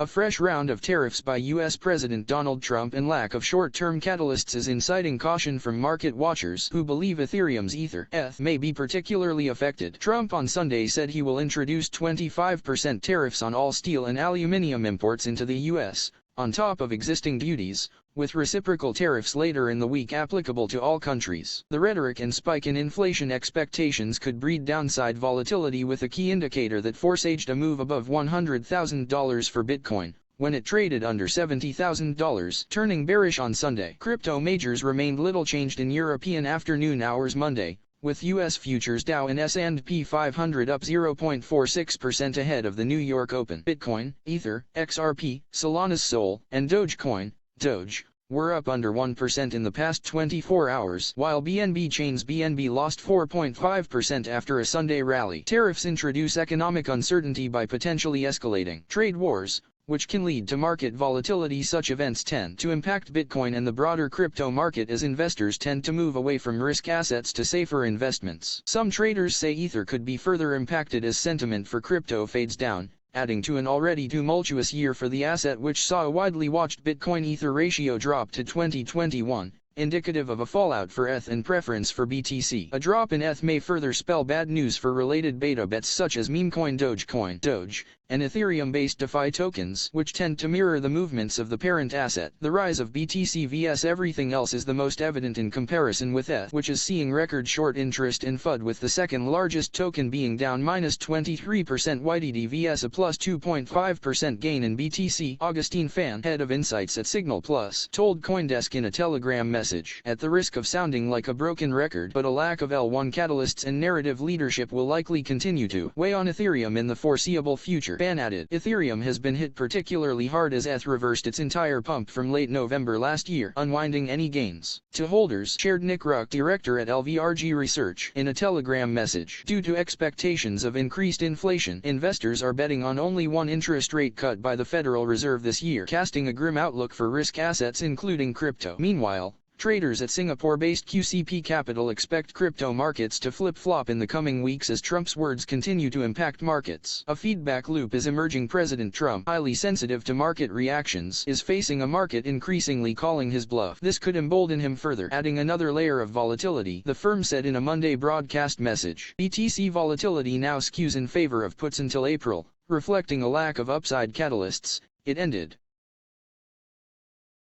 A fresh round of tariffs by U.S. President Donald Trump and lack of short-term catalysts is inciting caution from market watchers who believe Ethereum's ETH may be particularly affected. Trump on Sunday said he will introduce 25% tariffs on all steel and aluminum imports into the U.S., on top of existing duties, with reciprocal tariffs later in the week applicable to all countries. The rhetoric and spike in inflation expectations could breed downside volatility, with a key indicator that forced a move above $100,000 for Bitcoin, when it traded under $70,000, turning bearish on Sunday. Crypto majors remained little changed in European afternoon hours Monday, with U.S. futures Dow and S&P 500 up 0.46% ahead of the New York Open. Bitcoin, Ether, XRP, Solana's Sol, and Dogecoin, Doge, were up under 1% in the past 24 hours, while BNB Chain's BNB lost 4.5% after a Sunday rally. Tariffs introduce economic uncertainty by potentially escalating trade wars, which can lead to market volatility. Such events tend to impact Bitcoin and the broader crypto market as investors tend to move away from risk assets to safer investments. Some traders say Ether could be further impacted as sentiment for crypto fades down, adding to an already tumultuous year for the asset, which saw a widely watched Bitcoin-Ether ratio drop to 2021. Indicative of a fallout for ETH and preference for BTC. A drop in ETH may further spell bad news for related beta bets such as memecoin Dogecoin, Doge, and Ethereum-based DeFi tokens, which tend to mirror the movements of the parent asset. The rise of BTC vs everything else is the most evident in comparison with ETH, which is seeing record short interest in FUD, with the second largest token being down -23% YTD vs a plus 2.5% gain in BTC. Augustine Fan, head of insights at Signal Plus, told CoinDesk in a Telegram message, "At the risk of sounding like a broken record, but a lack of L1 catalysts and narrative leadership will likely continue to weigh on Ethereum in the foreseeable future." Fan added, "Ethereum has been hit particularly hard as ETH reversed its entire pump from late November last year, unwinding any gains to holders," shared Nick Ruck, director at LVRG Research, in a Telegram message. Due to expectations of increased inflation, investors are betting on only one interest rate cut by the Federal Reserve this year, casting a grim outlook for risk assets including crypto. Meanwhile, traders at Singapore-based QCP Capital expect crypto markets to flip-flop in the coming weeks as Trump's words continue to impact markets. A feedback loop is emerging. President Trump, highly sensitive to market reactions, is facing a market increasingly calling his bluff. This could embolden him further, adding another layer of volatility, the firm said in a Monday broadcast message. BTC volatility now skews in favor of puts until April, reflecting a lack of upside catalysts. It ended.